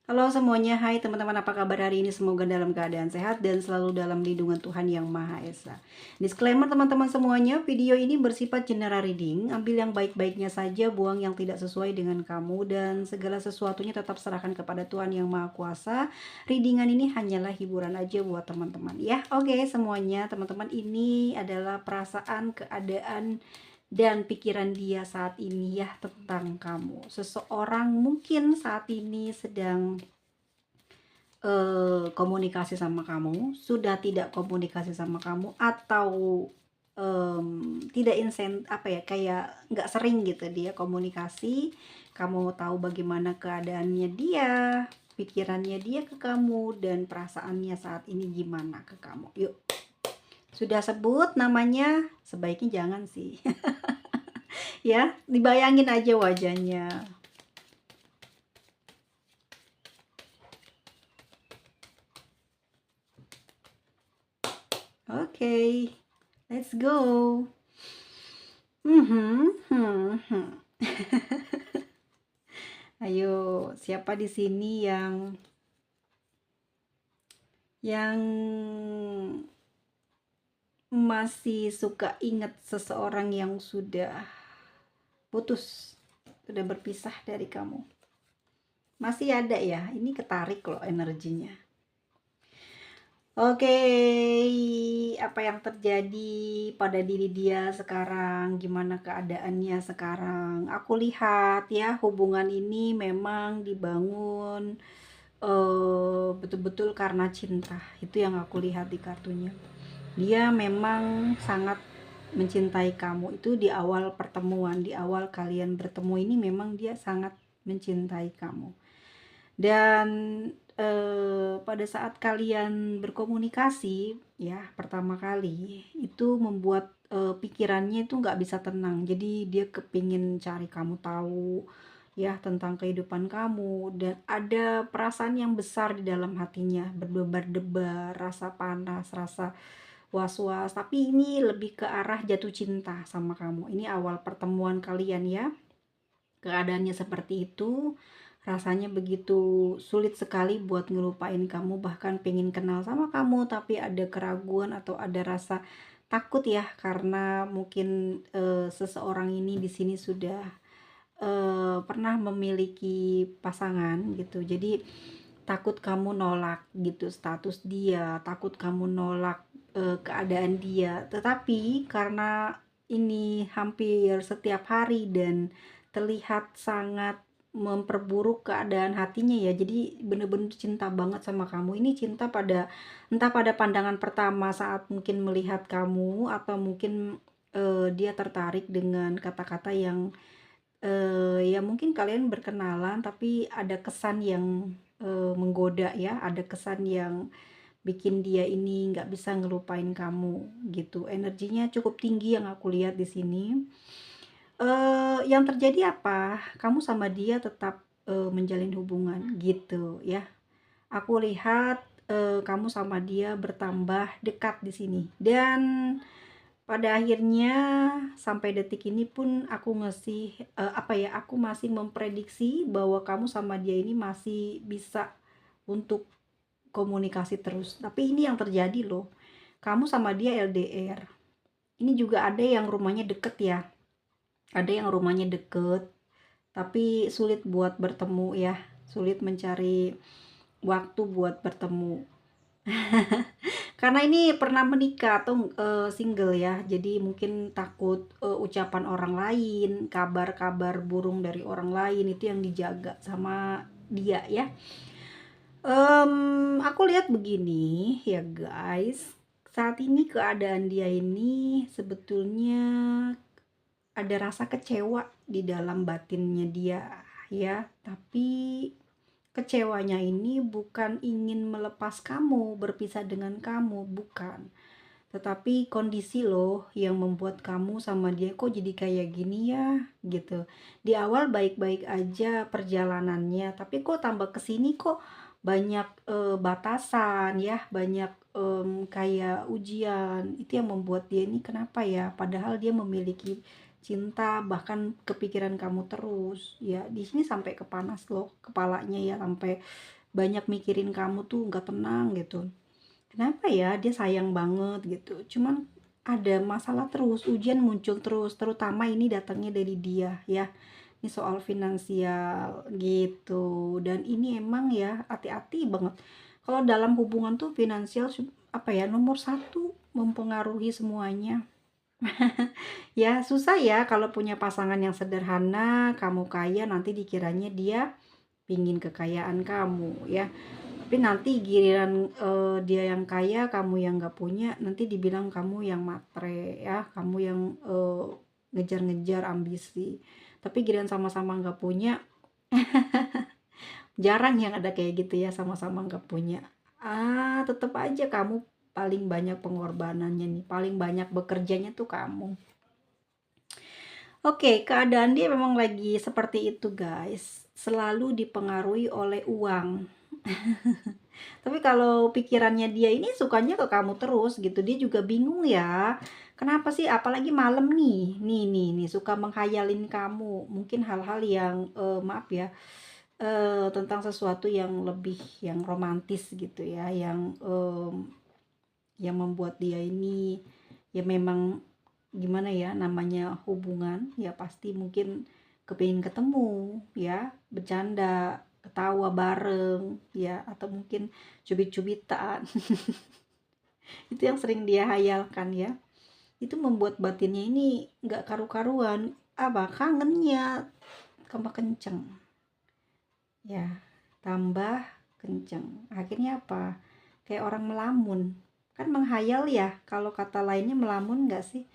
Halo semuanya, hai teman-teman, apa kabar hari ini? Semoga dalam keadaan sehat dan selalu dalam lindungan Tuhan Yang Maha Esa. Disclaimer teman-teman semuanya, video ini bersifat general reading, ambil yang baik-baiknya saja, buang yang tidak sesuai dengan kamu, dan segala sesuatunya tetap serahkan kepada Tuhan Yang Maha Kuasa. Readingan ini hanyalah hiburan aja buat teman-teman ya. Oke semuanya, teman-teman, ini adalah perasaan, keadaan, dan pikiran dia saat ini ya tentang kamu. Seseorang mungkin saat ini sedang komunikasi sama kamu, sudah tidak komunikasi sama kamu, atau tidak apa ya, kayak nggak sering gitu dia komunikasi. Kamu tahu bagaimana keadaannya dia, pikirannya dia ke kamu, dan perasaannya saat ini gimana ke kamu. Yuk, sudah sebut namanya, sebaiknya jangan sih. Ya, dibayangin aja wajahnya. Oke, let's go. Ayo, siapa di sini yang masih suka ingat seseorang yang sudah putus, sudah berpisah dari kamu? Masih ada ya? Ini ketarik loh energinya. Oke, apa yang terjadi pada diri dia sekarang? Gimana keadaannya sekarang? Aku lihat ya, hubungan ini memang dibangun betul-betul karena cinta. Itu yang aku lihat di kartunya. Dia memang sangat mencintai kamu. Itu di awal pertemuan, di awal kalian bertemu ini memang dia sangat mencintai kamu. Dan pada saat kalian berkomunikasi ya pertama kali, itu membuat pikirannya itu nggak bisa tenang. Jadi dia kepingin cari kamu tahu ya tentang kehidupan kamu, dan ada perasaan yang besar di dalam hatinya, berdebar-debar, rasa panas, rasa was-was, tapi ini lebih ke arah jatuh cinta sama kamu. Ini awal pertemuan kalian ya, keadaannya seperti itu. Rasanya begitu sulit sekali buat ngelupain kamu, bahkan pengen kenal sama kamu, tapi ada keraguan atau ada rasa takut ya, karena mungkin seseorang ini di sini sudah pernah memiliki pasangan gitu. Jadi takut kamu nolak gitu status dia, takut kamu nolak keadaan dia. Tetapi karena ini hampir setiap hari dan terlihat sangat memperburuk keadaan hatinya ya, jadi bener-bener cinta banget sama kamu. Ini cinta pada, entah pada pandangan pertama saat mungkin melihat kamu, atau mungkin dia tertarik dengan kata-kata yang ya mungkin kalian berkenalan tapi ada kesan yang menggoda ya, ada kesan yang bikin dia ini nggak bisa ngelupain kamu gitu. Energinya cukup tinggi yang aku lihat di sini. Yang terjadi apa? Kamu sama dia tetap menjalin hubungan gitu ya. Aku lihat kamu sama dia bertambah dekat di sini, dan pada akhirnya sampai detik ini pun aku ngasih aku masih memprediksi bahwa kamu sama dia ini masih bisa untuk komunikasi terus. Tapi ini yang terjadi loh. Kamu sama dia LDR. Ini juga ada yang rumahnya deket ya. Ada yang rumahnya deket, tapi sulit buat bertemu ya. Sulit mencari waktu buat bertemu. Karena ini pernah menikah atau single ya, jadi mungkin takut ucapan orang lain, kabar-kabar burung dari orang lain itu yang dijaga sama dia ya. Aku lihat begini ya guys, saat ini keadaan dia ini sebetulnya ada rasa kecewa di dalam batinnya dia ya, tapi kecewanya ini bukan ingin melepas kamu, berpisah dengan kamu, bukan. Tetapi kondisi loh yang membuat kamu sama dia kok jadi kayak gini ya, gitu. Di awal baik-baik aja perjalanannya, tapi kok tambah kesini kok banyak batasan ya, banyak kayak ujian. Itu yang membuat dia ini kenapa ya? Padahal dia memiliki cinta, bahkan kepikiran kamu terus ya. Di sini sampai kepanas loh kepalanya ya, sampai banyak mikirin kamu tuh nggak tenang gitu. Kenapa ya, dia sayang banget gitu, cuman ada masalah terus, ujian muncul terus, terutama ini datangnya dari dia ya. Ini soal finansial gitu, dan ini emang ya hati-hati banget. Kalau dalam hubungan tuh finansial apa ya, nomor satu mempengaruhi semuanya. Ya susah ya kalau punya pasangan yang sederhana, kamu kaya, nanti dikiranya dia pingin kekayaan kamu ya. Tapi nanti giliran dia yang kaya, kamu yang nggak punya, nanti dibilang kamu yang matre ya, kamu yang ngejar-ngejar ambisi. Tapi giliran sama-sama nggak punya, jarang yang ada kayak gitu ya, sama-sama nggak punya. Tetep aja kamu paling banyak pengorbanannya nih, paling banyak bekerjanya tuh kamu. Oke, keadaan dia memang lagi seperti itu guys, selalu dipengaruhi oleh uang. Tapi kalau pikirannya dia ini sukanya ke kamu terus gitu, dia juga bingung ya. Kenapa sih, apalagi malam nih, suka menghayalin kamu. Mungkin hal-hal yang maaf ya, tentang sesuatu yang lebih yang romantis gitu ya, yang membuat dia ini ya memang gimana ya, namanya hubungan ya pasti mungkin kepingin ketemu ya, bercanda, ketawa bareng ya, atau mungkin cubit-cubitan. Itu yang sering dia hayalkan ya. Itu membuat batinnya ini nggak karu-karuan, apa kangennya tambah kenceng ya, tambah kenceng. Akhirnya apa, kayak orang melamun, kan menghayal ya, kalau kata lainnya melamun nggak sih.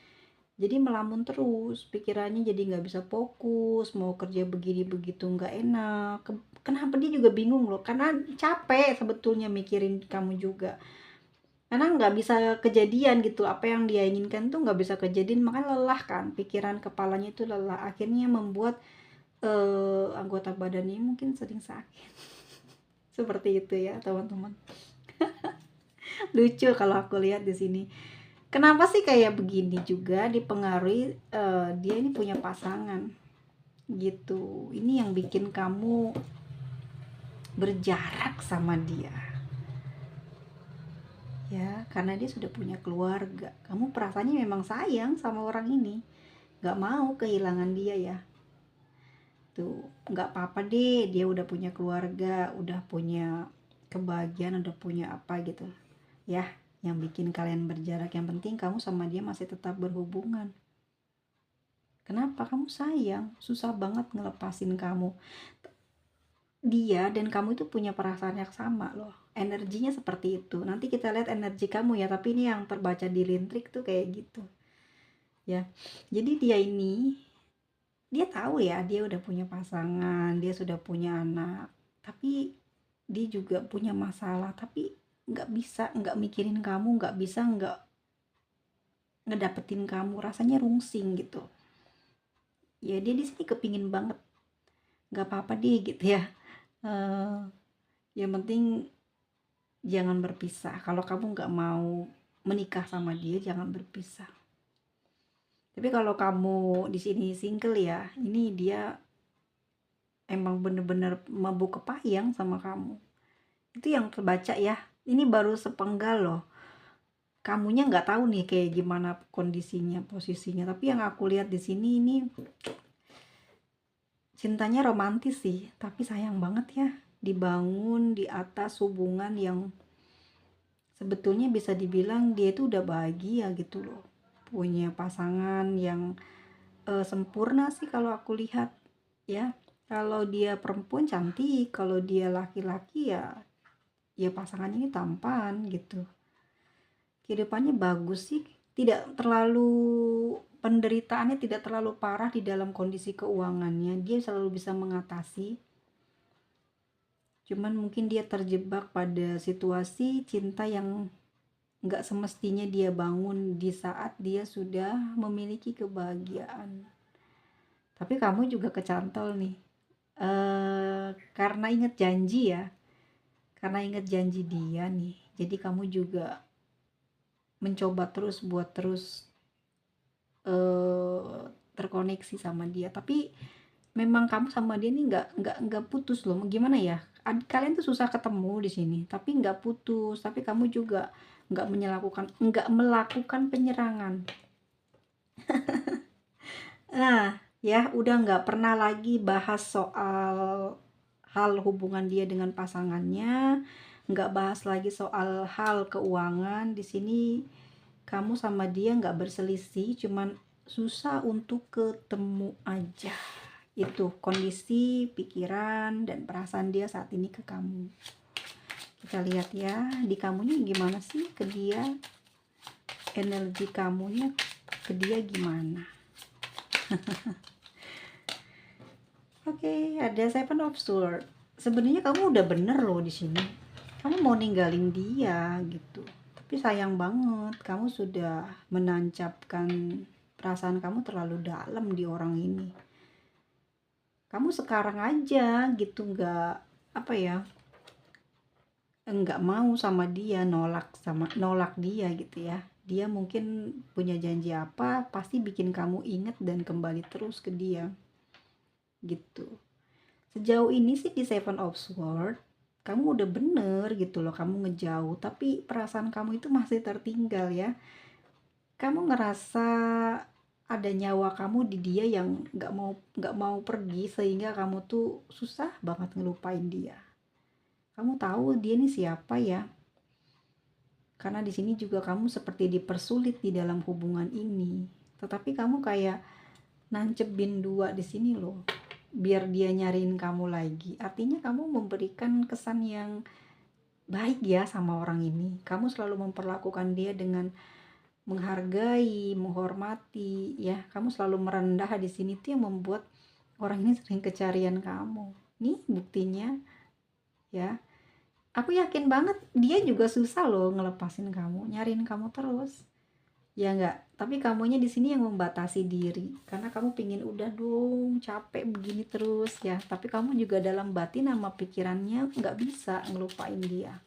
Jadi melamun terus, pikirannya jadi nggak bisa fokus, mau kerja begini begitu nggak enak. Kenapa dia juga bingung loh, karena capek sebetulnya mikirin kamu juga, karena nggak bisa kejadian gitu, apa yang dia inginkan tuh nggak bisa kejadian, makanya lelah kan, pikiran kepalanya itu lelah, akhirnya membuat anggota badannya mungkin sering sakit. Seperti itu ya teman-teman. Lucu kalau aku lihat di sini. Kenapa sih kayak begini juga dipengaruhi dia ini punya pasangan gitu. Ini yang bikin kamu berjarak sama dia. Ya, karena dia sudah punya keluarga. Kamu perasaannya memang sayang sama orang ini. Gak mau kehilangan dia ya. Tuh, gak apa-apa deh, dia udah punya keluarga, udah punya kebahagiaan, udah punya apa gitu. Ya, yang bikin kalian berjarak, yang penting kamu sama dia masih tetap berhubungan. Kenapa? Kamu sayang, susah banget ngelepasin kamu. Dia dan kamu itu punya perasaan yang sama loh, energinya seperti itu. Nanti kita lihat energi kamu ya, tapi ini yang terbaca di lintrik tuh kayak gitu ya. Jadi dia tahu ya, dia udah punya pasangan, dia sudah punya anak, tapi dia juga punya masalah, tapi nggak bisa nggak mikirin kamu, nggak bisa nggak ngedapetin kamu, rasanya rungsing gitu ya. Dia di sini kepingin banget, nggak apa-apa deh gitu ya. eh yang penting jangan berpisah. Kalau kamu nggak mau menikah sama dia, jangan berpisah. Tapi kalau kamu di sini single ya, ini dia emang bener-bener mabuk kepayang sama kamu. Itu yang terbaca ya. Ini baru sepenggal loh. Kamunya nggak tahu nih kayak gimana kondisinya, posisinya. Tapi yang aku lihat di sini ini cintanya romantis sih, tapi sayang banget ya dibangun di atas hubungan yang sebetulnya bisa dibilang dia itu udah bahagia gitu loh, punya pasangan yang sempurna sih kalau aku lihat ya. Kalau dia perempuan cantik, kalau dia laki-laki ya pasangannya ini tampan gitu. Kehidupannya bagus sih, tidak terlalu, penderitaannya tidak terlalu parah di dalam kondisi keuangannya, dia selalu bisa mengatasi. Cuman mungkin dia terjebak pada situasi cinta yang nggak semestinya dia bangun di saat dia sudah memiliki kebahagiaan. Tapi kamu juga kecantol nih, karena inget janji ya, karena inget janji dia nih, jadi kamu juga mencoba terus buat terus terkoneksi sama dia. Tapi memang kamu sama dia nih nggak putus loh, gimana ya, kalian tuh susah ketemu di sini, tapi nggak putus, tapi kamu juga nggak melakukan penyerangan. Nah, ya udah nggak pernah lagi bahas soal hal hubungan dia dengan pasangannya, nggak bahas lagi soal hal keuangan. Di sini kamu sama dia nggak berselisih, cuman susah untuk ketemu aja. Itu kondisi pikiran dan perasaan dia saat ini ke kamu. Kita lihat ya, di kamunya gimana sih ke dia, energi kamunya ke dia gimana. Oke, ada Seven of Swords. Sebenarnya kamu udah bener loh di sini. Kamu mau ninggalin dia gitu. Tapi sayang banget, kamu sudah menancapkan perasaan kamu terlalu dalam di orang ini. Kamu sekarang aja gitu nggak mau sama dia, nolak dia gitu ya. Dia mungkin punya janji apa, pasti bikin kamu inget dan kembali terus ke dia gitu. Sejauh ini sih di Seven of Swords kamu udah bener gitu loh, kamu ngejauh, tapi perasaan kamu itu masih tertinggal ya. Kamu ngerasa ada nyawa kamu di dia yang nggak mau pergi, sehingga kamu tuh susah banget ngelupain dia. Kamu tahu dia nih siapa ya, karena di sini juga kamu seperti dipersulit di dalam hubungan ini, tetapi kamu kayak nancepin dua di sini loh, biar dia nyariin kamu lagi. Artinya kamu memberikan kesan yang baik ya sama orang ini. Kamu selalu memperlakukan dia dengan menghargai, menghormati ya. Kamu selalu merendah di sini tuh yang membuat orang ini sering kecarian kamu. Nih buktinya ya. Aku yakin banget dia juga susah loh ngelepasin kamu, nyariin kamu terus. Ya enggak, tapi kamunya di sini yang membatasi diri karena kamu pingin udah dong, capek begini terus ya. Tapi kamu juga dalam batin sama pikirannya nggak bisa ngelupain dia.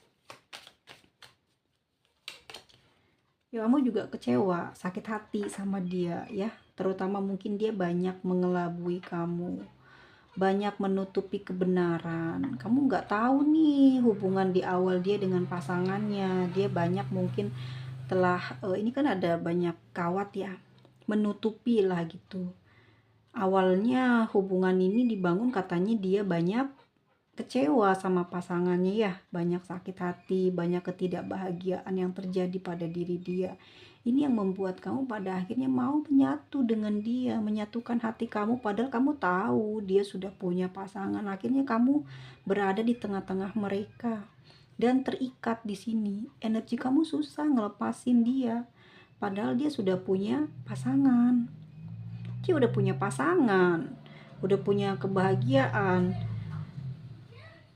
Ya kamu juga kecewa, sakit hati sama dia ya. Terutama mungkin dia banyak mengelabui kamu, banyak menutupi kebenaran. Kamu nggak tahu nih hubungan di awal dia dengan pasangannya. Dia banyak mungkin telah ini kan ada banyak kawat ya, menutupi lah gitu. Awalnya hubungan ini dibangun katanya dia banyak kecewa sama pasangannya ya, banyak sakit hati, banyak ketidakbahagiaan yang terjadi pada diri dia. Ini yang membuat kamu pada akhirnya mau menyatu dengan dia, menyatukan hati kamu, padahal kamu tahu dia sudah punya pasangan. Akhirnya kamu berada di tengah-tengah mereka dan terikat di sini. Energi kamu susah ngelepasin dia, padahal dia sudah punya pasangan. Dia udah punya pasangan, udah punya kebahagiaan.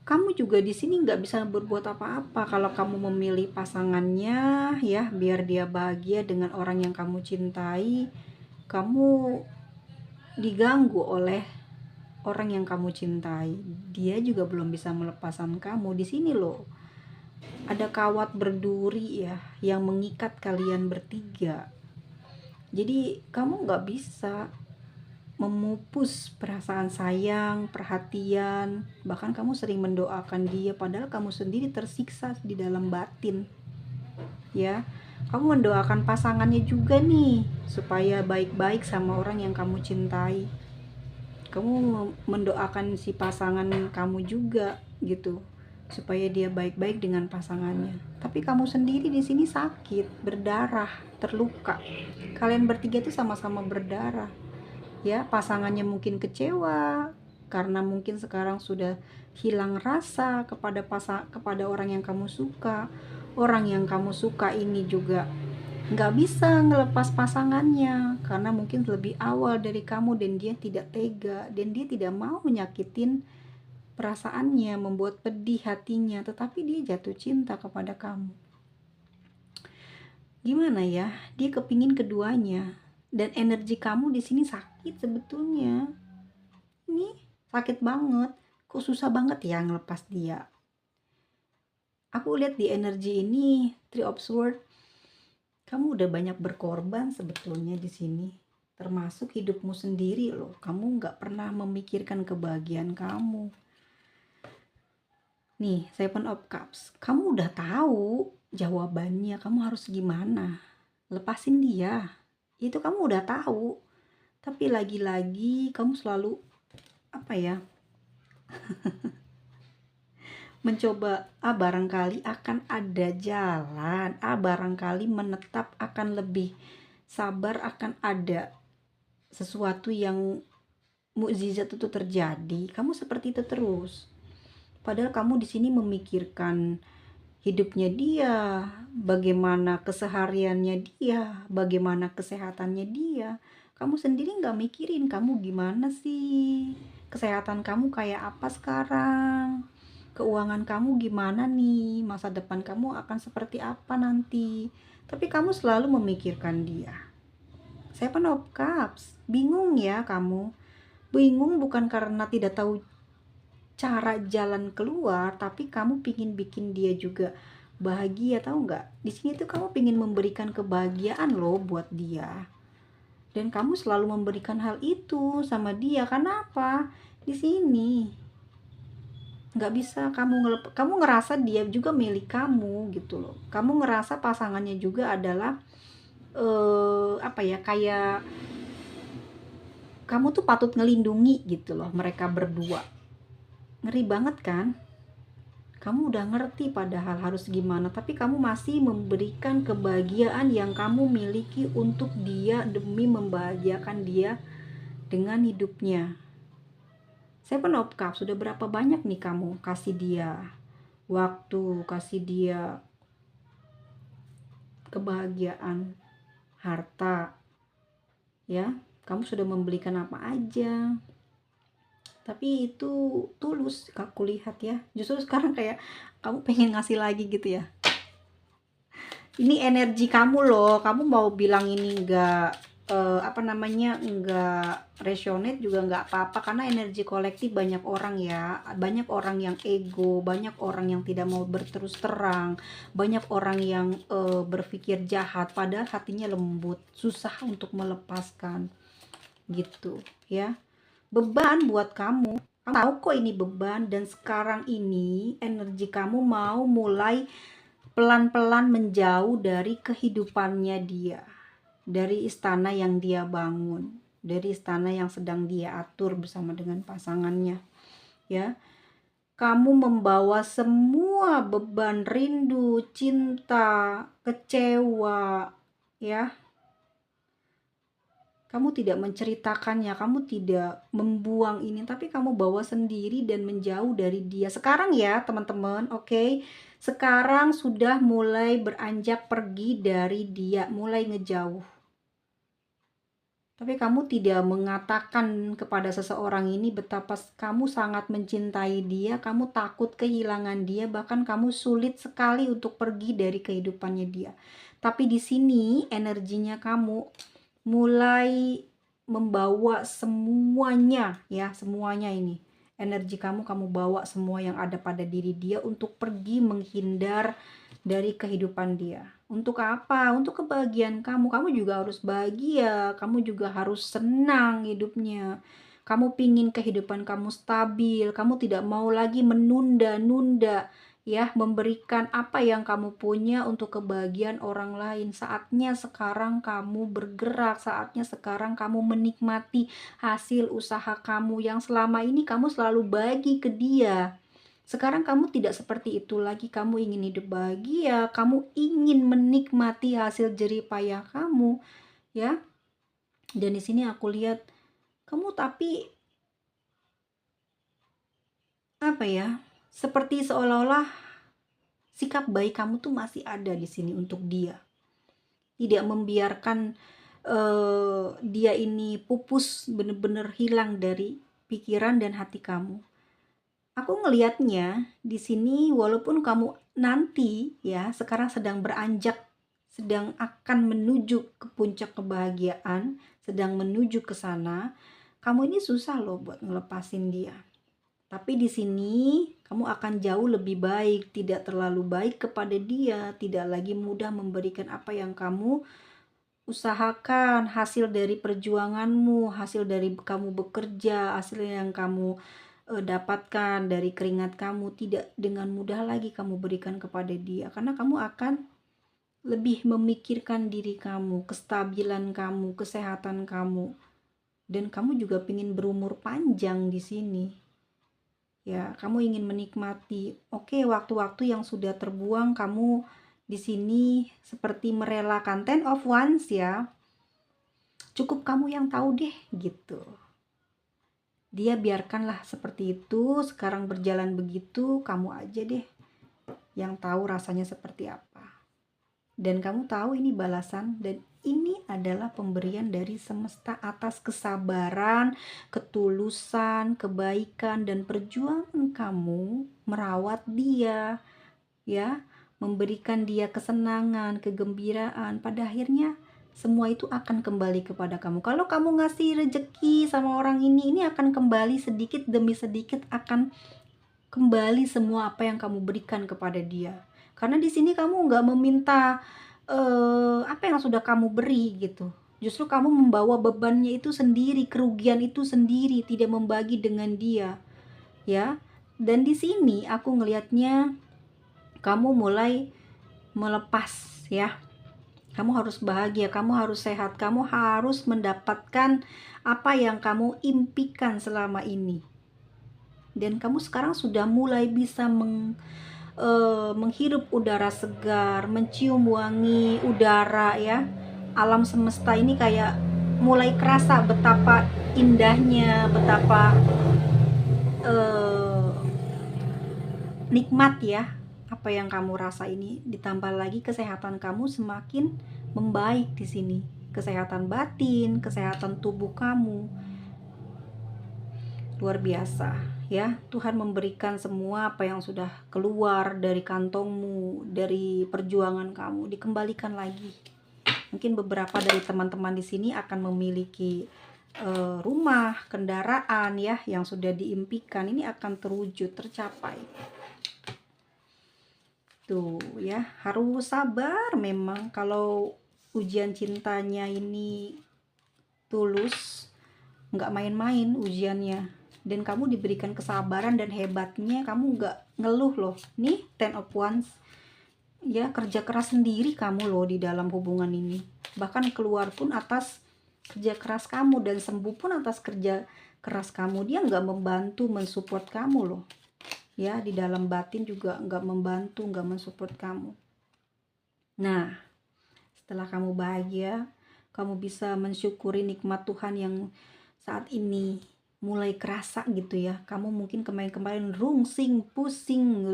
Kamu juga di sini nggak bisa berbuat apa-apa kalau kamu memilih pasangannya ya, biar dia bahagia dengan orang yang kamu cintai. Kamu diganggu oleh orang yang kamu cintai. Dia juga belum bisa melepaskan kamu. Di sini loh ada kawat berduri ya yang mengikat kalian bertiga. Jadi kamu nggak bisa memupus perasaan sayang, perhatian, bahkan kamu sering mendoakan dia padahal kamu sendiri tersiksa di dalam batin ya. Kamu mendoakan pasangannya juga nih supaya baik-baik sama orang yang kamu cintai. Kamu mendoakan si pasangan kamu juga gitu supaya dia baik-baik dengan pasangannya. Tapi kamu sendiri di sini sakit, berdarah, terluka. Kalian bertiga tuh sama-sama berdarah. Ya, pasangannya mungkin kecewa karena mungkin sekarang sudah hilang rasa kepada orang yang kamu suka. Orang yang kamu suka ini juga nggak bisa ngelepas pasangannya karena mungkin lebih awal dari kamu dan dia tidak tega dan dia tidak mau nyakitin perasaannya, membuat pedih hatinya, tetapi dia jatuh cinta kepada kamu. Gimana ya, dia kepingin keduanya dan energi kamu di sini sakit sebetulnya. Ini sakit banget, kok susah banget ya ngelepas dia. Aku lihat di energi ini Three of Swords, kamu udah banyak berkorban sebetulnya di sini, termasuk hidupmu sendiri loh. Kamu nggak pernah memikirkan kebahagiaan kamu. Nih, Seven of Cups. Kamu udah tahu jawabannya, kamu harus gimana. Lepasin dia. Itu kamu udah tahu. Tapi lagi-lagi kamu selalu apa ya? Mencoba, barangkali akan ada jalan. Barangkali menetap akan lebih sabar, akan ada sesuatu yang mukjizat itu terjadi. Kamu seperti itu terus. Padahal kamu di sini memikirkan hidupnya dia, bagaimana kesehariannya dia, bagaimana kesehatannya dia. Kamu sendiri nggak mikirin kamu gimana sih, kesehatan kamu kayak apa sekarang, keuangan kamu gimana nih, masa depan kamu akan seperti apa nanti. Tapi kamu selalu memikirkan dia. Seven of Cups, bingung ya kamu. Bingung bukan karena tidak tahu cara jalan keluar, tapi kamu pingin bikin dia juga bahagia, tahu nggak? Di sini tuh kamu pingin memberikan kebahagiaan loh buat dia, dan kamu selalu memberikan hal itu sama dia. Kenapa? Di sini nggak bisa kamu ngerasa dia juga milik kamu gitu loh. Kamu ngerasa pasangannya juga adalah apa ya, kayak kamu tuh patut ngelindungi gitu loh, mereka berdua. Ngeri banget kan? Kamu udah ngerti padahal harus gimana, tapi kamu masih memberikan kebahagiaan yang kamu miliki untuk dia demi membahagiakan dia dengan hidupnya. Seven of Cups, sudah berapa banyak nih kamu kasih dia waktu, kasih dia kebahagiaan, harta, ya. Kamu sudah membelikan apa aja. Tapi itu tulus, aku lihat ya. Justru sekarang kayak kamu pengen ngasih lagi gitu ya. Ini energi kamu loh. Kamu mau bilang ini enggak enggak resonate juga enggak apa-apa, karena energi kolektif banyak orang ya. Banyak orang yang ego, banyak orang yang tidak mau berterus terang, banyak orang yang berpikir jahat padahal hatinya lembut, susah untuk melepaskan gitu ya. Beban buat kamu. Kamu tahu kok ini beban, dan sekarang ini energi kamu mau mulai pelan-pelan menjauh dari kehidupannya dia, dari istana yang dia bangun, dari istana yang sedang dia atur bersama dengan pasangannya, ya. Kamu membawa semua beban rindu, cinta, kecewa, ya. Kamu tidak menceritakannya, kamu tidak membuang ini, tapi kamu bawa sendiri dan menjauh dari dia. Sekarang ya teman-teman, oke? Sekarang sudah mulai beranjak pergi dari dia, mulai ngejauh. Tapi kamu tidak mengatakan kepada seseorang ini betapa kamu sangat mencintai dia, kamu takut kehilangan dia, bahkan kamu sulit sekali untuk pergi dari kehidupannya dia. Tapi di sini energinya kamu mulai membawa semuanya, ya, semuanya ini. Energi kamu bawa semua yang ada pada diri dia untuk pergi menghindar dari kehidupan dia. Untuk apa? Untuk kebahagiaan kamu. Kamu juga harus bahagia, kamu juga harus senang hidupnya. Kamu pingin kehidupan kamu stabil, kamu tidak mau lagi menunda-nunda, ya, memberikan apa yang kamu punya untuk kebahagiaan orang lain. Saatnya sekarang kamu bergerak, saatnya sekarang kamu menikmati hasil usaha kamu yang selama ini kamu selalu bagi ke dia. Sekarang kamu tidak seperti itu lagi, kamu ingin hidup bahagia, kamu ingin menikmati hasil jerih payah kamu, ya. Dan di sini aku lihat kamu, tapi apa ya? Seperti seolah-olah sikap baik kamu tuh masih ada di sini untuk dia. Tidak membiarkan dia ini pupus, bener-bener hilang dari pikiran dan hati kamu. Aku ngelihatnya di sini, walaupun kamu nanti ya sekarang sedang beranjak, sedang akan menuju ke puncak kebahagiaan, sedang menuju ke sana, kamu ini susah loh buat ngelepasin dia. Tapi di sini kamu akan jauh lebih baik, tidak terlalu baik kepada dia, tidak lagi mudah memberikan apa yang kamu usahakan, hasil dari perjuanganmu, hasil dari kamu bekerja, hasil yang kamu dapatkan dari keringat kamu tidak dengan mudah lagi kamu berikan kepada dia, karena kamu akan lebih memikirkan diri kamu, kestabilan kamu, kesehatan kamu, dan kamu juga ingin berumur panjang di sini. Ya, kamu ingin menikmati. Oke, waktu-waktu yang sudah terbuang kamu di sini seperti merelakan 10 of Wands ya. Cukup kamu yang tahu deh gitu. Dia biarkanlah seperti itu, sekarang berjalan begitu, kamu aja deh yang tahu rasanya seperti apa. Dan kamu tahu ini balasan, dan ini adalah pemberian dari semesta atas kesabaran, ketulusan, kebaikan, dan perjuangan kamu merawat dia, ya, memberikan dia kesenangan, kegembiraan. Pada akhirnya semua itu akan kembali kepada kamu. Kalau kamu ngasih rejeki sama orang ini akan kembali sedikit demi sedikit, akan kembali semua apa yang kamu berikan kepada dia. Karena di sini kamu nggak meminta apa yang sudah kamu beri gitu. Justru kamu membawa bebannya itu sendiri, kerugian itu sendiri, tidak membagi dengan dia, ya. Dan di sini aku ngelihatnya kamu mulai melepas, ya. Kamu harus bahagia, kamu harus sehat, kamu harus mendapatkan apa yang kamu impikan selama ini. Dan kamu sekarang sudah mulai bisa menghirup udara segar, mencium wangi udara, ya. Alam semesta ini kayak mulai kerasa betapa indahnya, betapa nikmat ya apa yang kamu rasa ini. Ditambah lagi kesehatan kamu semakin membaik di sini, kesehatan batin, kesehatan tubuh kamu luar biasa ya. Tuhan memberikan semua apa yang sudah keluar dari kantongmu, dari perjuangan kamu, dikembalikan lagi. Mungkin beberapa dari teman-teman di sini akan memiliki rumah, kendaraan ya yang sudah diimpikan, ini akan terwujud, tercapai. Tuh ya, harus sabar memang kalau ujian cintanya ini tulus, nggak main-main ujiannya. Dan kamu diberikan kesabaran, dan hebatnya kamu nggak ngeluh loh. Nih 10 of Wands, ya, kerja keras sendiri kamu loh di dalam hubungan ini. Bahkan keluar pun atas kerja keras kamu, dan sembuh pun atas kerja keras kamu. Dia nggak membantu, mensupport kamu loh. Ya, di dalam batin juga nggak membantu, nggak mensupport kamu. Nah, setelah kamu bahagia, kamu bisa mensyukuri nikmat Tuhan yang saat ini mulai kerasa gitu ya. Kamu mungkin kemarin-kemarin rungsing, pusing,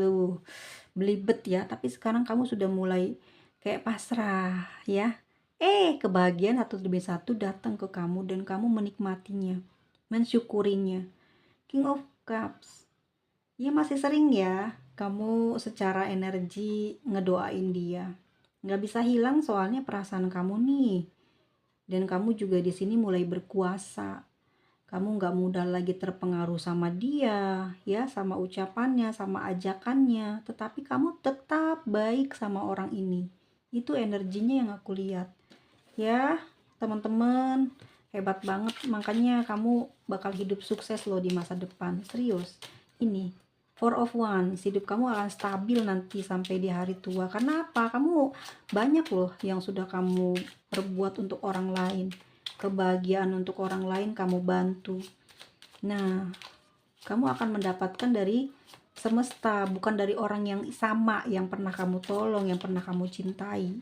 belibet ya, tapi sekarang kamu sudah mulai kayak pasrah ya. Kebahagiaan satu demi satu datang ke kamu, dan kamu menikmatinya, mensyukurinya. King of Cups. Ya, masih sering ya kamu secara energi ngedoain dia. Nggak bisa hilang soalnya perasaan kamu nih. Dan kamu juga di sini mulai berkuasa. Kamu nggak mudah lagi terpengaruh sama dia, ya, sama ucapannya, sama ajakannya. Tetapi kamu tetap baik sama orang ini. Itu energinya yang aku lihat. Ya, teman-teman, hebat banget. Makanya kamu bakal hidup sukses loh di masa depan. Serius. Ini 4 of Wands, hidup kamu akan stabil nanti sampai di hari tua. Karena apa? Kamu banyak loh yang sudah kamu perbuat untuk orang lain. Kebahagiaan untuk orang lain kamu bantu. Nah, kamu akan mendapatkan dari semesta, bukan dari orang yang sama, yang pernah kamu tolong, yang pernah kamu cintai.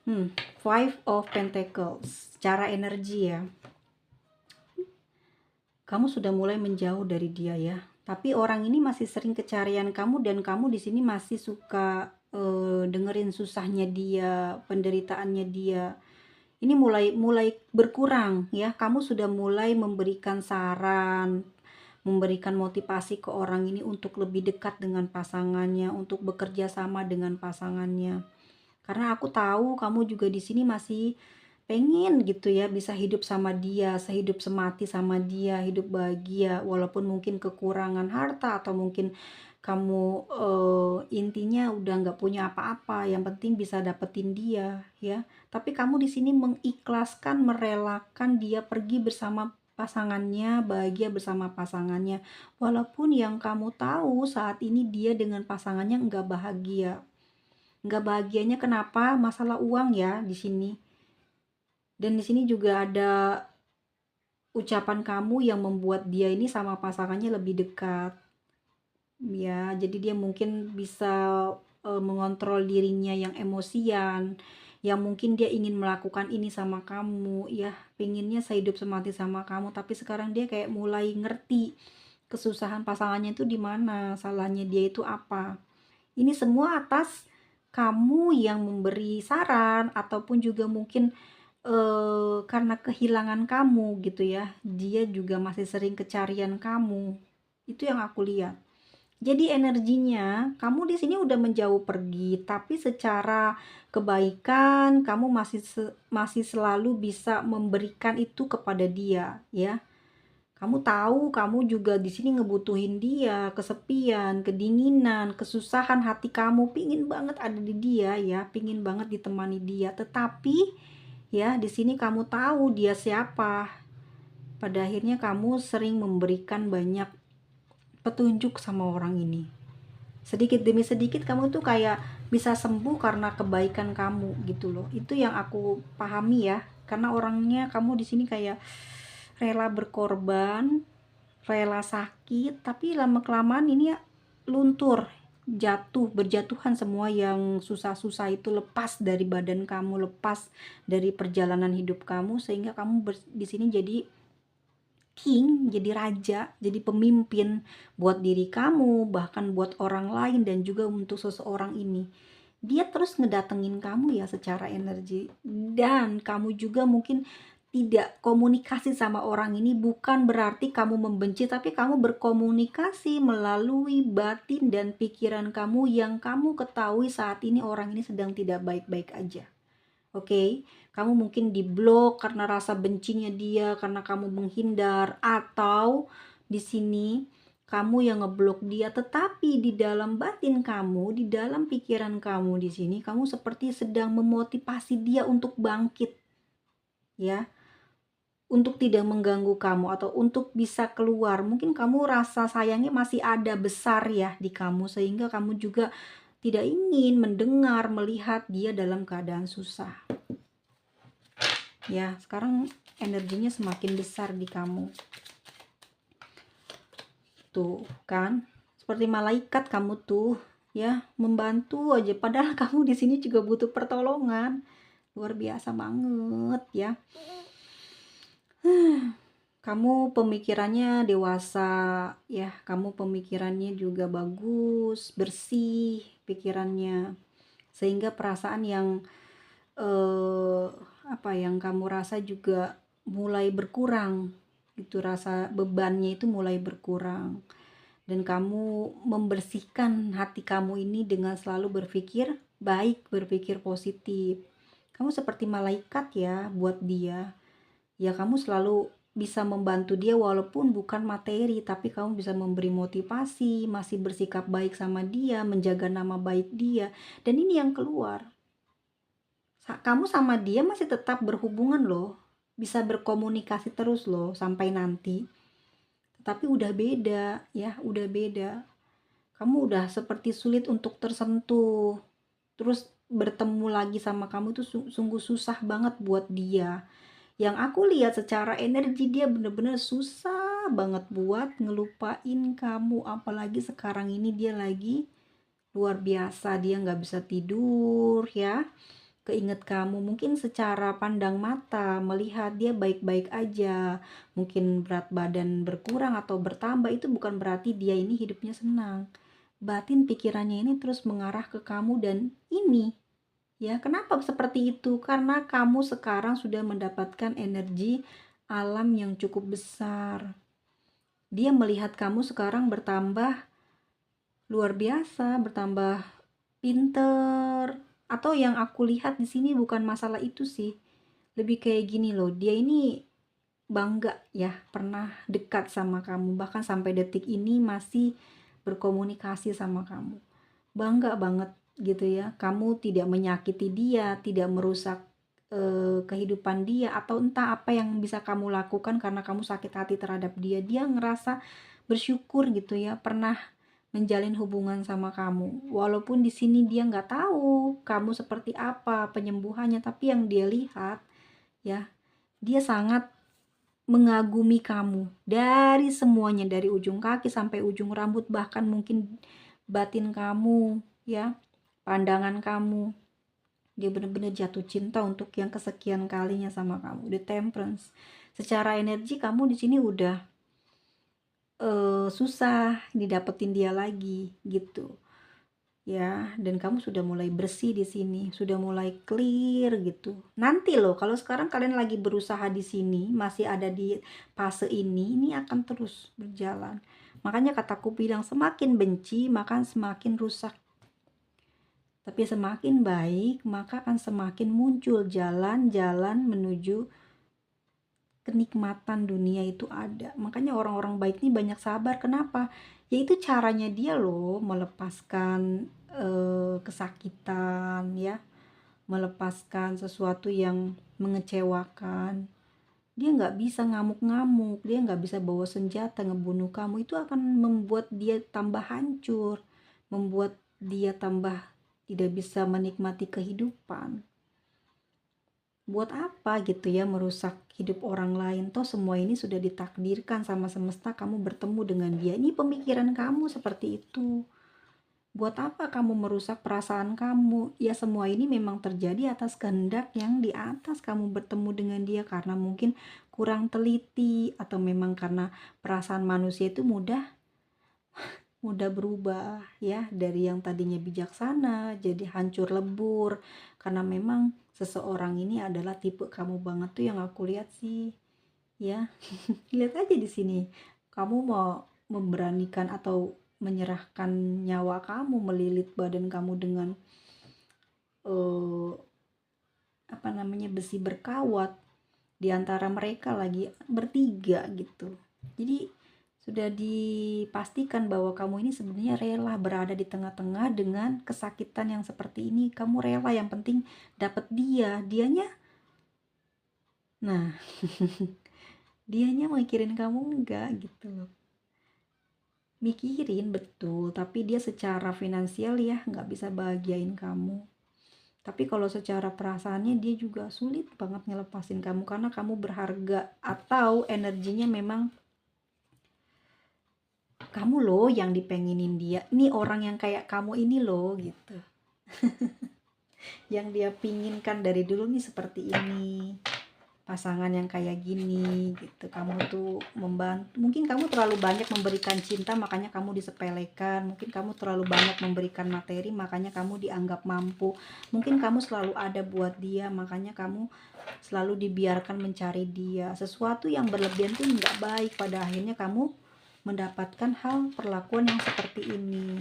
5 of Pentacles, cara energi ya. Kamu sudah mulai menjauh dari dia ya, tapi orang ini masih sering kecarian kamu, dan kamu di sini masih suka dengerin susahnya dia, penderitaannya dia. Ini mulai berkurang ya. Kamu sudah mulai memberikan saran, memberikan motivasi ke orang ini untuk lebih dekat dengan pasangannya, untuk bekerja sama dengan pasangannya. Karena aku tahu kamu juga di sini masih pengen gitu ya bisa hidup sama dia, sehidup semati sama dia, hidup bahagia walaupun mungkin kekurangan harta, atau mungkin kamu intinya udah nggak punya apa-apa, yang penting bisa dapetin dia ya. Tapi kamu di sini mengikhlaskan, merelakan dia pergi bersama pasangannya, bahagia bersama pasangannya. Walaupun yang kamu tahu saat ini dia dengan pasangannya enggak bahagia. Enggak bahagianya kenapa? Masalah uang ya di sini. Dan di sini juga ada ucapan kamu yang membuat dia ini sama pasangannya lebih dekat. Ya, jadi dia mungkin bisa mengontrol dirinya yang emosian, yang mungkin dia ingin melakukan ini sama kamu, ya, pengennya sehidup semati sama kamu, tapi sekarang dia kayak mulai ngerti kesusahan pasangannya itu di mana, salahnya dia itu apa. Ini semua atas kamu yang memberi saran ataupun juga mungkin karena kehilangan kamu gitu ya. Dia juga masih sering kecarian kamu. Itu yang aku lihat. Jadi energinya kamu di sini udah menjauh pergi, tapi secara kebaikan kamu masih selalu bisa memberikan itu kepada dia, ya. Kamu tahu kamu juga di sini ngebutuhin dia, kesepian, kedinginan, kesusahan hati kamu pingin banget ada di dia ya, pingin banget ditemani dia. Tetapi ya di sini kamu tahu dia siapa. Pada akhirnya kamu sering memberikan banyak petunjuk sama orang ini. Sedikit demi sedikit kamu tuh kayak bisa sembuh karena kebaikan kamu gitu loh. Itu yang aku pahami ya. Karena orangnya kamu di sini kayak rela berkorban, rela sakit, tapi lama-kelamaan ini ya luntur, jatuh, berjatuhan semua yang susah-susah itu lepas dari badan kamu, lepas dari perjalanan hidup kamu sehingga kamu di sini jadi king, jadi raja, jadi pemimpin buat diri kamu, bahkan buat orang lain dan juga untuk seseorang ini. Dia terus ngedatengin kamu ya secara energi, dan kamu juga mungkin tidak komunikasi sama orang ini bukan berarti kamu membenci, tapi kamu berkomunikasi melalui batin dan pikiran kamu yang kamu ketahui saat ini orang ini sedang tidak baik-baik aja. Oke, kamu mungkin diblok karena rasa bencinya dia, karena kamu menghindar, atau di sini kamu yang ngeblok dia, tetapi di dalam batin kamu, di dalam pikiran kamu di sini, kamu seperti sedang memotivasi dia untuk bangkit, ya, untuk tidak mengganggu kamu atau untuk bisa keluar. Mungkin kamu rasa sayangnya masih ada besar ya di kamu, sehingga kamu juga tidak ingin mendengar, melihat dia dalam keadaan susah. Ya, sekarang energinya semakin besar di kamu. Tuh, kan? Seperti malaikat kamu tuh, ya, membantu aja padahal kamu di sini juga butuh pertolongan. Luar biasa banget ya. Kamu pemikirannya dewasa, ya, kamu pemikirannya juga bagus, bersih pikirannya. Sehingga perasaan yang yang kamu rasa juga mulai berkurang. Itu rasa bebannya itu mulai berkurang. Dan kamu membersihkan hati kamu ini dengan selalu berpikir baik, berpikir positif. Kamu seperti malaikat ya buat dia. Ya kamu selalu bisa membantu dia walaupun bukan materi, tapi kamu bisa memberi motivasi, masih bersikap baik sama dia, menjaga nama baik dia. Dan ini yang keluar. Kamu sama dia masih tetap berhubungan loh, bisa berkomunikasi terus loh sampai nanti. Tapi udah beda ya, udah beda. Kamu udah seperti sulit untuk tersentuh. Terus bertemu lagi sama kamu itu sungguh susah banget buat dia. Yang aku lihat secara energi dia bener-bener susah banget buat ngelupain kamu. Apalagi sekarang ini dia lagi luar biasa, dia nggak bisa tidur ya. Keinget kamu, mungkin secara pandang mata melihat dia baik-baik aja, mungkin berat badan berkurang atau bertambah, itu bukan berarti dia ini hidupnya senang. Batin pikirannya ini terus mengarah ke kamu dan ini ya, kenapa seperti itu? Karena kamu sekarang sudah mendapatkan energi alam yang cukup besar. Dia melihat kamu sekarang bertambah luar biasa, bertambah pinter, atau yang aku lihat di sini bukan masalah itu sih, lebih kayak gini loh, dia ini bangga ya pernah dekat sama kamu, bahkan sampai detik ini masih berkomunikasi sama kamu, bangga banget gitu ya, kamu tidak menyakiti dia, tidak merusak kehidupan dia, atau entah apa yang bisa kamu lakukan karena kamu sakit hati terhadap dia. Dia ngerasa bersyukur gitu ya, pernah menjalin hubungan sama kamu. Walaupun di sini dia nggak tahu kamu seperti apa penyembuhannya, tapi yang dia lihat ya, dia sangat mengagumi kamu dari semuanya, dari ujung kaki sampai ujung rambut, bahkan mungkin batin kamu ya, pandangan kamu. Dia benar-benar jatuh cinta untuk yang kesekian kalinya sama kamu. The Temperance. Secara energi kamu di sini udah susah didapetin dia lagi gitu ya, dan kamu sudah mulai bersih di sini, sudah mulai clear gitu. Nanti loh, kalau sekarang kalian lagi berusaha di sini, masih ada di fase ini akan terus berjalan. Makanya kataku bilang, semakin benci maka semakin rusak. Tapi semakin baik, maka akan semakin muncul jalan-jalan menuju kenikmatan dunia itu ada. Makanya orang-orang baik ini banyak sabar. Kenapa? Yaitu caranya dia loh melepaskan kesakitan ya, melepaskan sesuatu yang mengecewakan. Dia nggak bisa ngamuk-ngamuk, dia nggak bisa bawa senjata ngebunuh kamu. Itu akan membuat dia tambah hancur, membuat dia tambah tidak bisa menikmati kehidupan. Buat apa gitu ya merusak hidup orang lain? Toh semua ini sudah ditakdirkan sama semesta, kamu bertemu dengan dia. Ini pemikiran kamu seperti itu. Buat apa kamu merusak perasaan kamu? Ya semua ini memang terjadi atas kehendak yang di atas, kamu bertemu dengan dia karena mungkin kurang teliti, atau memang karena perasaan manusia itu mudah berubah ya, dari yang tadinya bijaksana jadi hancur lebur, karena memang seseorang ini adalah tipe kamu banget tuh yang aku lihat sih ya. Lihat aja di sini, kamu mau memberanikan atau menyerahkan nyawa kamu, melilit badan kamu dengan besi berkawat di antara mereka lagi bertiga gitu. Jadi sudah dipastikan bahwa kamu ini sebenarnya rela berada di tengah-tengah dengan kesakitan yang seperti ini. Kamu rela, yang penting dapat dianya. Nah, dianya mikirin kamu enggak gitu loh. Mikirin betul, tapi dia secara finansial ya nggak bisa bahagiain kamu. Tapi kalau secara perasaannya dia juga sulit banget ngelepasin kamu, karena kamu berharga, atau energinya memang kamu loh yang dipengenin dia. Ini orang yang kayak kamu ini loh gitu. Yang dia pinginkan dari dulu nih seperti ini. Pasangan yang kayak gini gitu. Kamu tuh membantu. Mungkin kamu terlalu banyak memberikan cinta, makanya kamu disepelekan. Mungkin kamu terlalu banyak memberikan materi, makanya kamu dianggap mampu. Mungkin kamu selalu ada buat dia, makanya kamu selalu dibiarkan mencari dia. Sesuatu yang berlebihan tuh nggak baik. Pada akhirnya kamu mendapatkan hal perlakuan yang seperti ini.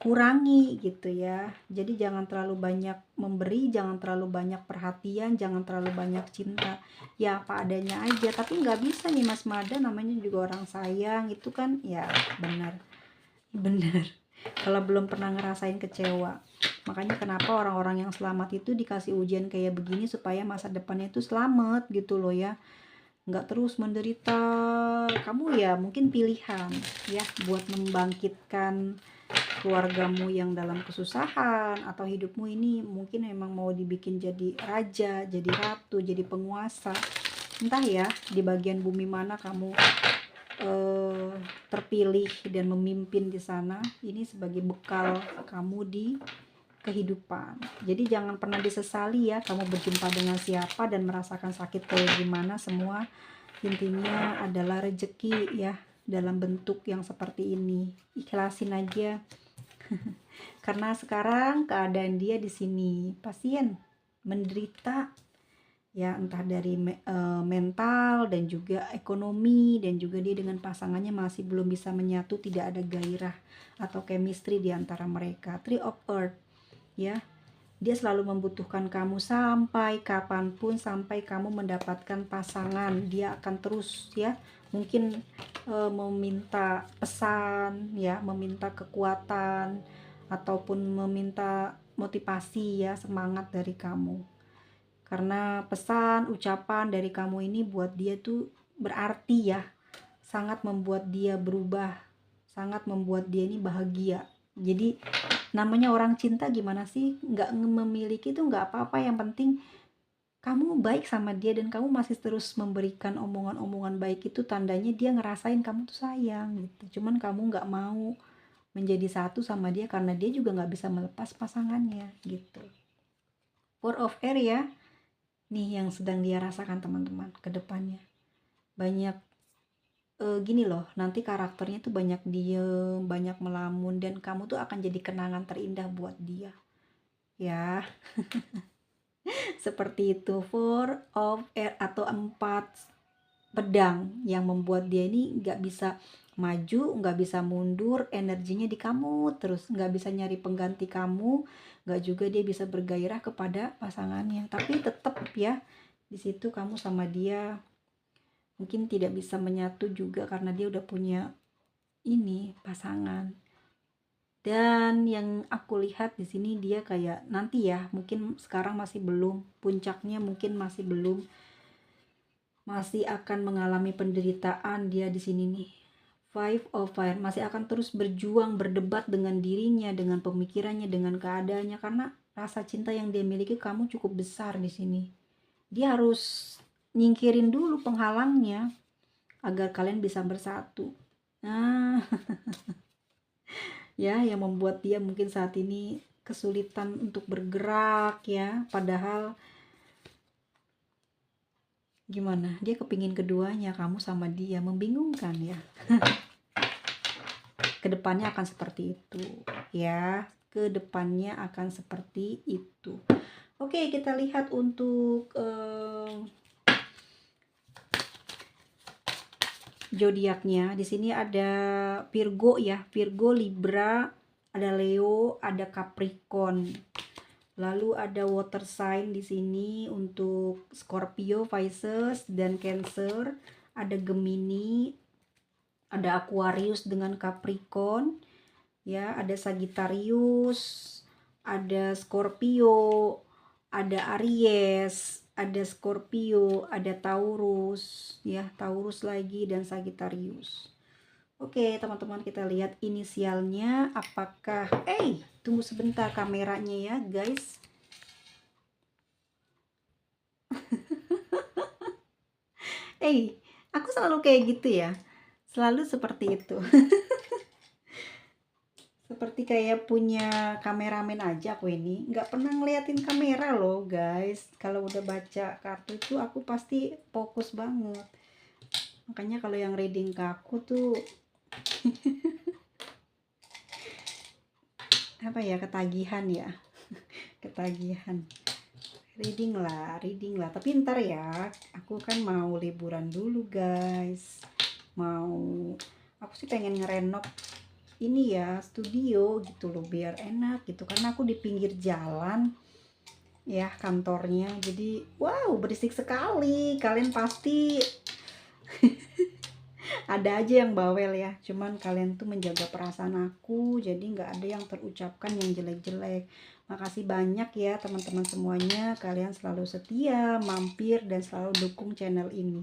Kurangi gitu ya. Jadi jangan terlalu banyak memberi, jangan terlalu banyak perhatian, jangan terlalu banyak cinta. Ya apa adanya aja. Tapi nggak bisa nih Mas Mada, namanya juga orang sayang itu kan ya. Bener kalau belum pernah ngerasain kecewa. Makanya kenapa orang-orang yang selamat itu dikasih ujian kayak begini, supaya masa depannya itu selamat gitu loh ya, nggak terus menderita. Kamu ya mungkin pilihan ya buat membangkitkan keluargamu yang dalam kesusahan, atau hidupmu ini mungkin memang mau dibikin jadi raja, jadi ratu, jadi penguasa. Entah ya di bagian bumi mana kamu terpilih dan memimpin di sana. Ini sebagai bekal kamu di kehidupan. Jadi jangan pernah disesali ya kamu berjumpa dengan siapa dan merasakan sakit kayak gimana. Semua intinya adalah rezeki ya, dalam bentuk yang seperti ini. Ikhlasin aja. Karena sekarang keadaan dia di sini, pasien menderita ya, entah dari mental dan juga ekonomi, dan juga dia dengan pasangannya masih belum bisa menyatu, tidak ada gairah atau chemistry di antara mereka. Three of Earth ya, dia selalu membutuhkan kamu sampai kapanpun, sampai kamu mendapatkan pasangan dia akan terus ya, mungkin meminta pesan ya, meminta kekuatan ataupun meminta motivasi ya, semangat dari kamu. karena pesan ucapan dari kamu ini buat dia tuh berarti ya, sangat membuat dia berubah, sangat membuat dia ini bahagia. Jadi namanya orang cinta gimana sih, nggak memiliki tuh nggak apa-apa, yang penting kamu baik sama dia dan kamu masih terus memberikan omongan-omongan baik, itu tandanya dia ngerasain kamu tuh sayang gitu. Cuman kamu nggak mau menjadi satu sama dia karena dia juga nggak bisa melepas pasangannya gitu. Four of Air ya, nih yang sedang dia rasakan teman-teman ke depannya. Banyak gini loh, nanti karakternya tuh banyak diem, banyak melamun, dan kamu tuh akan jadi kenangan terindah buat dia ya. Seperti itu, Four of Air atau 4 pedang yang membuat dia ini nggak bisa maju, nggak bisa mundur, energinya di kamu terus, nggak bisa nyari pengganti kamu, nggak juga dia bisa bergairah kepada pasangannya. Tapi tetap ya, di situ kamu sama dia mungkin tidak bisa menyatu juga karena dia udah punya ini pasangan. Dan yang aku lihat di sini dia kayak nanti ya, mungkin sekarang masih belum, puncaknya mungkin masih belum, masih akan mengalami penderitaan dia di sini nih. Five of Fire masih akan terus berjuang, berdebat dengan dirinya, dengan pemikirannya, dengan keadaannya, karena rasa cinta yang dia miliki kamu cukup besar di sini. Dia harus nyingkirin dulu penghalangnya agar kalian bisa bersatu. Nah, ya, yang membuat dia mungkin saat ini kesulitan untuk bergerak ya, padahal gimana, dia kepingin keduanya, kamu sama dia, membingungkan ya. Kedepannya akan seperti itu ya, kedepannya akan seperti itu. Oke, kita lihat untuk zodiaknya. Di sini ada Virgo ya, Virgo, Libra, ada Leo, ada Capricorn. Lalu ada water sign di sini untuk Scorpio, Pisces, dan Cancer. Ada Gemini, ada Aquarius dengan Capricorn, ya, ada Sagittarius, ada Scorpio, ada Aries, ada Scorpio, ada Taurus, ya, Taurus lagi dan Sagittarius. Oke, teman-teman, kita lihat inisialnya apakah tunggu sebentar kameranya ya, guys. Aku selalu kayak gitu ya. Selalu seperti itu. Seperti kayak punya kameramen aja aku ini. Nggak pernah ngeliatin kamera loh, guys. Kalau udah baca kartu itu aku pasti fokus banget. Makanya kalau yang reading ke aku tuh apa ya, ketagihan ya. Ketagihan. Reading lah. Tapi ntar ya, aku kan mau liburan dulu, guys. Aku sih pengen ngerenov ini ya, studio gitu loh, biar enak gitu, karena aku di pinggir jalan ya kantornya. Jadi wow, berisik sekali, kalian pasti ada aja yang bawel ya, cuman kalian tuh menjaga perasaan aku, jadi nggak ada yang terucapkan yang jelek-jelek. Makasih banyak ya teman-teman semuanya, kalian selalu setia mampir dan selalu dukung channel ini.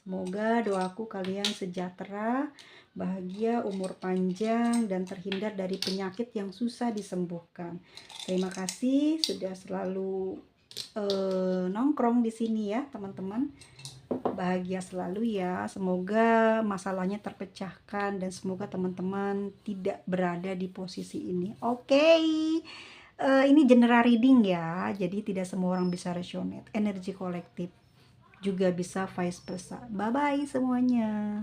Semoga doaku kalian sejahtera, bahagia, umur panjang, dan terhindar dari penyakit yang susah disembuhkan. Terima kasih sudah selalu nongkrong di sini ya teman-teman. Bahagia selalu ya, semoga masalahnya terpecahkan dan semoga teman-teman tidak berada di posisi ini. Oke. Ini general reading ya, jadi tidak semua orang bisa resonate. Energi kolektif juga bisa vice versa. Bye bye semuanya.